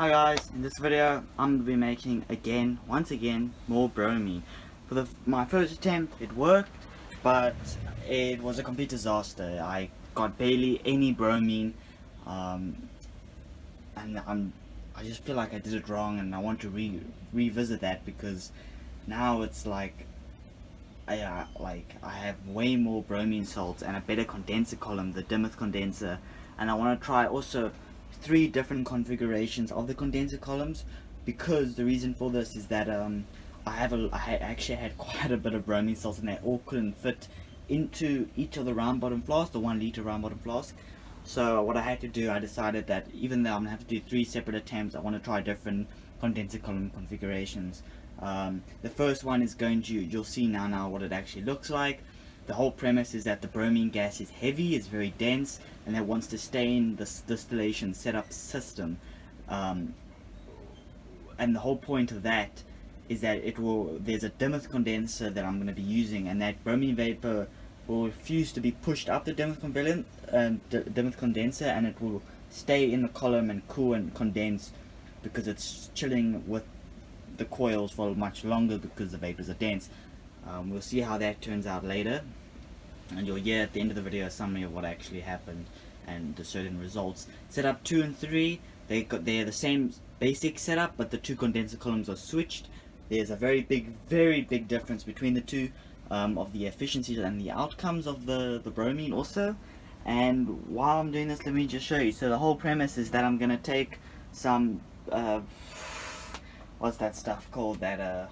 Hi guys, in this video I'm going to be making once again, more bromine. For my first attempt it worked, but it was a complete disaster. I got barely any bromine, and I just feel like I did it wrong, and I want to revisit that because now it's like I have way more bromine salts and a better condenser column, the Dimmoth condenser, and I want to try also 3 different configurations of the condenser columns, because the reason for this is that I actually had quite a bit of bromine salts and they all couldn't fit into each of the round bottom flasks, the 1 liter round bottom flask. So what I had to do, I decided that even though I'm gonna have to do 3 separate attempts, I want to try different condenser column configurations. The first one is you'll see now what it actually looks like. The whole premise is that the bromine gas is heavy, it's very dense, and it wants to stay in this distillation setup system. And the whole point of that is that there's a Dimmoth condenser that I'm going to be using, and that bromine vapor will refuse to be pushed up the Dimmoth condenser, and it will stay in the column and cool and condense because it's chilling with the coils for much longer because the vapors are dense. We'll see how that turns out later, and you'll hear at the end of the video a summary of what actually happened and the certain results. Setup 2 and 3, they're the same basic setup, but the 2 condenser columns are switched. There's a very big difference between the two, of the efficiencies and the outcomes of the bromine also. And while I'm doing this, let me just show you. So the whole premise is that I'm gonna take some what's that stuff called, that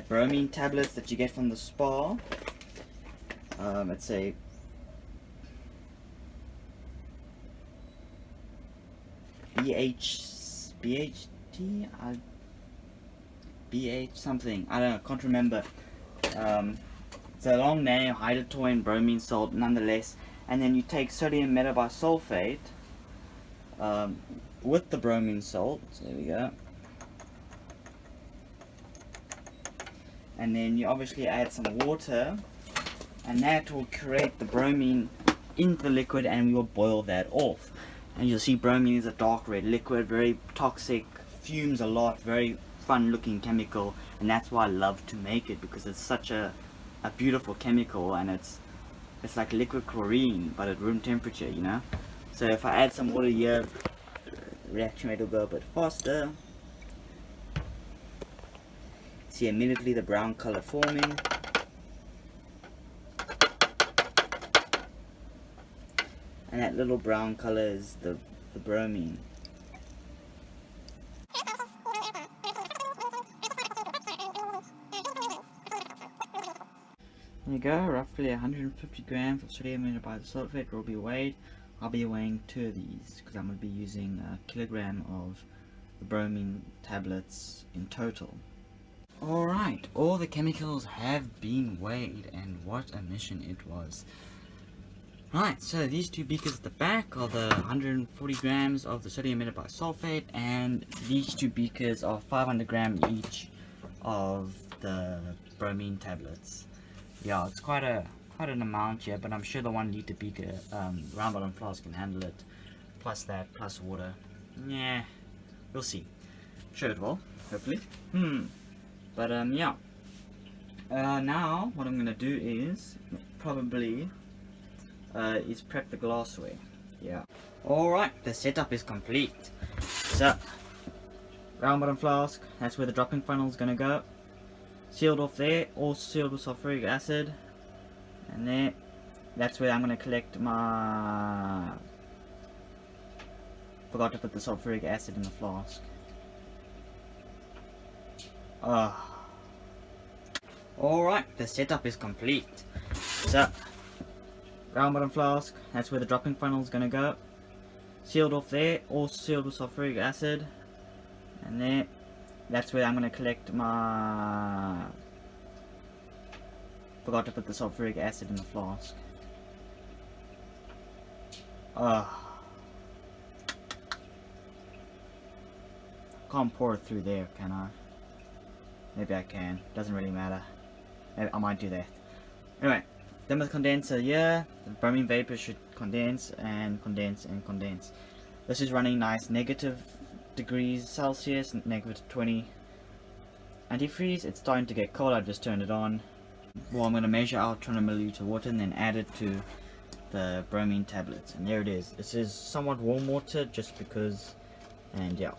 bromine tablets that you get from the spa. Let's say BH something, I don't know, can't remember. It's a long name, hydrotoin bromine salt nonetheless. And then you take sodium metabisulphite with the bromine salt, there we go, and then you obviously add some water, and that will create the bromine into the liquid, and we will boil that off. And you'll see bromine is a dark red liquid, very toxic, fumes a lot, very fun looking chemical, and that's why I love to make it, because it's such a beautiful chemical, and it's like liquid chlorine but at room temperature, you know. So if I add some water here, the reaction rate will go a bit faster. See immediately the brown color forming. And that little brown color is the bromine. There you go, roughly 150 grams of sodium metabisulphite will be weighed. I'll be weighing 2 of these because I'm going to be using a kilogram of the bromine tablets in total. Alright, all the chemicals have been weighed, and what a mission it was. Right, so these 2 beakers at the back are the 140 grams of the sodium metabisulphite, and these 2 beakers are 500 grams each of the bromine tablets. Yeah, it's quite an amount here, but I'm sure the 1 liter beaker round bottom flask can handle it. Plus that, plus water. Yeah, we'll see. Sure it will, hopefully. But yeah. Now what I'm gonna do is probably is prep the glassware. Yeah. Alright, the setup is complete. So, round bottom flask, that's where the dropping funnel is gonna go. Sealed off there, all sealed with sulfuric acid. And there, that's where I'm gonna collect my... Forgot to put the sulfuric acid in the flask. Alright, the setup is complete. So, round bottom flask, that's where the dropping funnel is gonna go. Sealed off there, all sealed with sulfuric acid. And there, that's where I'm gonna collect my... Forgot to put the sulfuric acid in the flask. Can't pour it through there, can I? Maybe I can, doesn't really matter. Maybe I might do that. Anyway, Dimmoth condenser here, the bromine vapor should condense and condense and condense. This is running nice negative degrees Celsius, -20 antifreeze. It's starting to get cold. I just turned it on. Well, I'm going to measure out 200 milliliter water and then add it to the bromine tablets, and there it is. This is somewhat warm water just because, and yeah.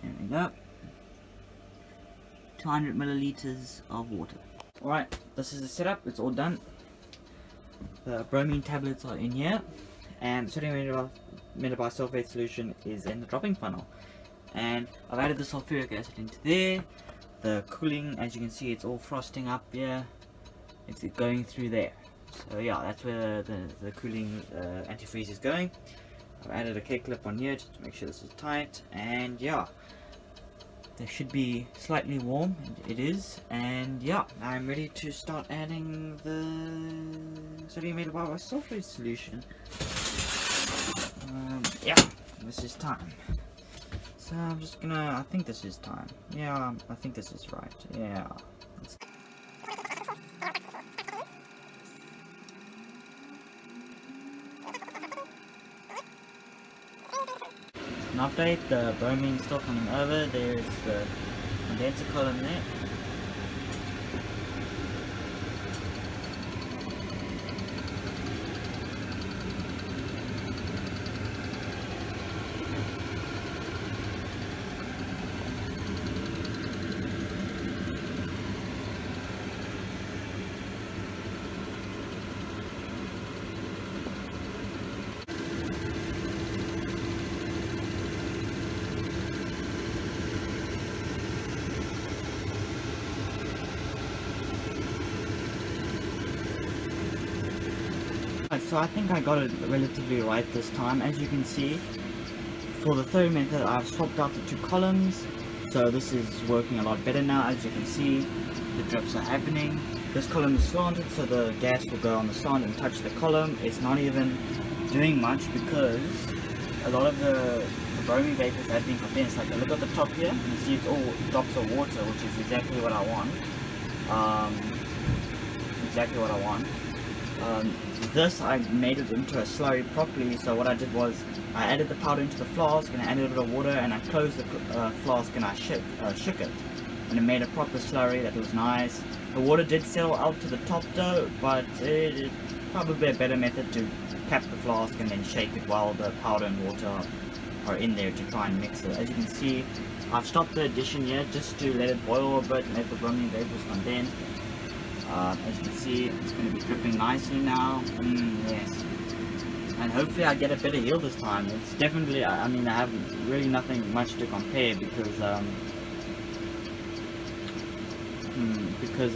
There we go. 200 milliliters of water. Alright, this is the setup. It's all done. The bromine tablets are in here, and sodium metabisulphite solution is in the dropping funnel. And I've added the sulfuric acid into there. The cooling, as you can see, it's all frosting up here. It's going through there. So yeah, that's where the cooling antifreeze is going. I've added a K-clip on here just to make sure this is tight, and yeah, they should be slightly warm, and it is. And yeah, I'm ready to start adding the sodium metabisulphite solution. Yeah, this is time. So I'm just gonna, I think this is time. Yeah, I think this is right. Yeah. An update, the bromine still coming over. There's the condenser column there. So I think I got it relatively right this time. As you can see, for the third method I've swapped out the two columns, so this is working a lot better now. As you can see, the drips are happening. This column is slanted, so the gas will go on the slant and touch the column. It's not even doing much because a lot of the bromine vapors have been condensed. Like, look at the top here, you see it's all drops of water, which is exactly what I want. Exactly what I want. This I made it into a slurry properly, so what I did was I added the powder into the flask and I added a bit of water and I closed the flask and I shook it, and it made a proper slurry that was nice. The water did settle out to the top though, but it's probably a better method to cap the flask and then shake it while the powder and water are in there to try and mix it. As you can see, I've stopped the addition here just to let it boil a bit and let the bromine vapors condense. As you can see, it's going to be dripping nicely now. Yes. And hopefully I get a better yield this time. It's definitely, I mean, I have really nothing much to compare because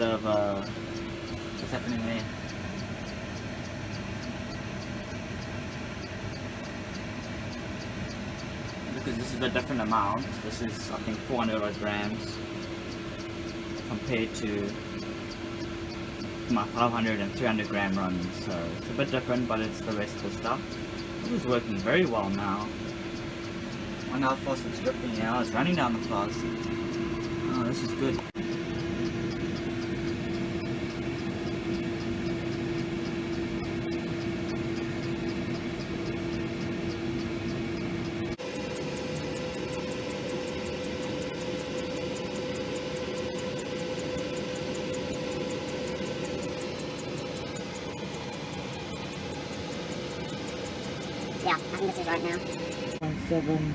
of what's happening there. Because this is a different amount. This is, I think, 400 grams compared to my 500 and 300 gram runs, so it's a bit different, but it's the rest of the stuff. It is working very well now. I wonder how fast it's dripping now. It's running down the flask. Oh, this is good. Yeah, I think this is right now. 0.7,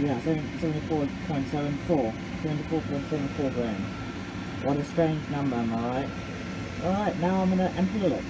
yeah, 74.74, 74.74 grams. What a strange number, am I right? Alright, now I'm gonna unpeel it.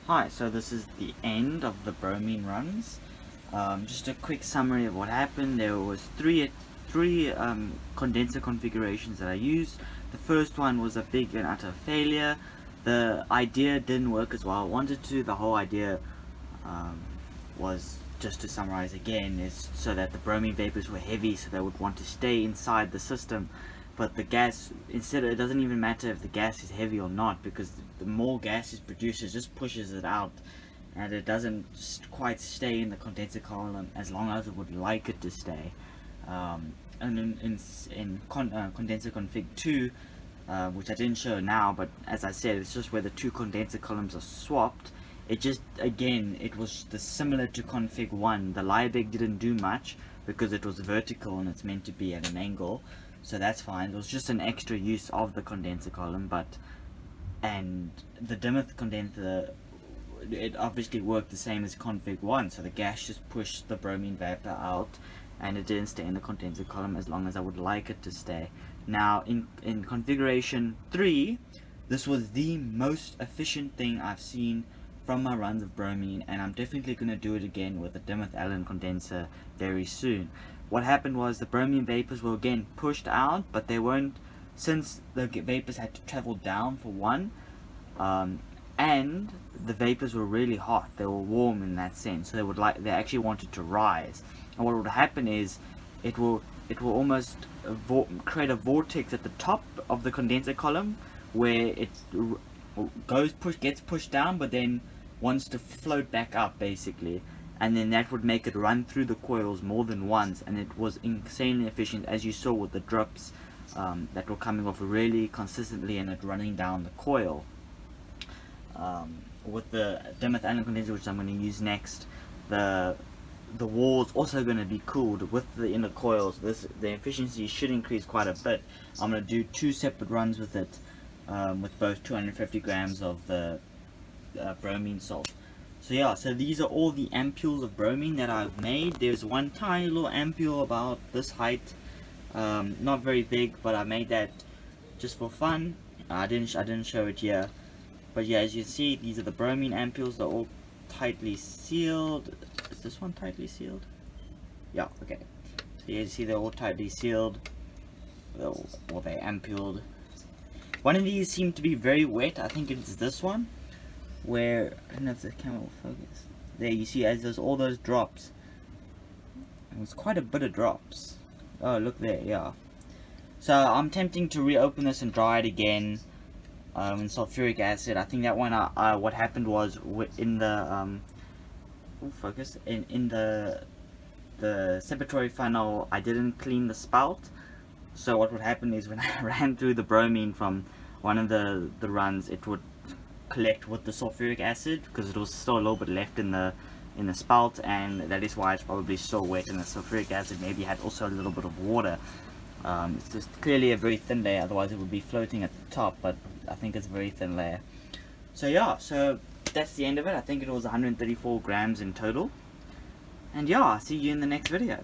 Hi, so this is the end of the bromine runs. Just a quick summary of what happened. There was three condenser configurations that I used. The first one was a big and utter failure. The idea didn't work as well I wanted to. The whole idea was, just to summarize again, is so that the bromine vapors were heavy, so they would want to stay inside the system. But the gas, instead, it doesn't even matter if the gas is heavy or not, because the more gas is produced, it just pushes it out, and it doesn't quite stay in the condenser column as long as it would like it to stay. And in condenser config 2, which I didn't show now, but as I said, it's just where the two condenser columns are swapped. It just, again, it was similar to config 1. The Liebig didn't do much because it was vertical and it's meant to be at an angle, so that's fine. It was just an extra use of the condenser column, and the Dimmoth condenser, it obviously worked the same as config 1, so the gas just pushed the bromine vapor out and it didn't stay in the condenser column as long as I would like it to stay. Now in configuration 3, this was the most efficient thing I've seen from my runs of bromine, and I'm definitely going to do it again with the Dimmoth Allen condenser very soon. What happened was the bromine vapors were again pushed out, but they weren't, since the vapors had to travel down for one, and the vapors were really hot, they were warm in that sense, so they actually wanted to rise. And what would happen is it will almost create a vortex at the top of the condenser column where it gets pushed down, but then wants to float back up basically, and then that would make it run through the coils more than once, and it was insanely efficient, as you saw with the drips that were coming off really consistently and it running down the coil. With the Dimmoth Allen condenser, which I'm going to use next, the wall's also going to be cooled with the inner coils. The efficiency should increase quite a bit. I'm going to do 2 separate runs with it, with both 250 grams of the bromine salt. So yeah, so these are all the ampules of bromine that I've made. There's one tiny little ampule about this height, not very big, but I made that just for fun. I didn't show it here, but yeah, as you see, these are the bromine ampules. They're all tightly sealed. Is this one tightly sealed? Yeah, okay. So you see they're all tightly sealed, or they're ampuled. One of these seemed to be very wet. I think it's this one, where, I don't know if the camera will focus. There you see, as there's all those drops. It was quite a bit of drops. Oh, look there, yeah. So I'm tempting to reopen this and dry it again in sulfuric acid. I think that one, what happened was in the in the separatory funnel, I didn't clean the spout. So what would happen is when I ran through the bromine from one of the runs, it would collect with the sulfuric acid because it was still a little bit left in the spout, and that is why it's probably still wet. And the sulfuric acid maybe had also a little bit of water. It's just clearly a very thin layer, otherwise it would be floating at the top, but I think it's a very thin layer. So yeah, so that's the end of it. I think it was 134 grams in total, and yeah, I'll see you in the next video.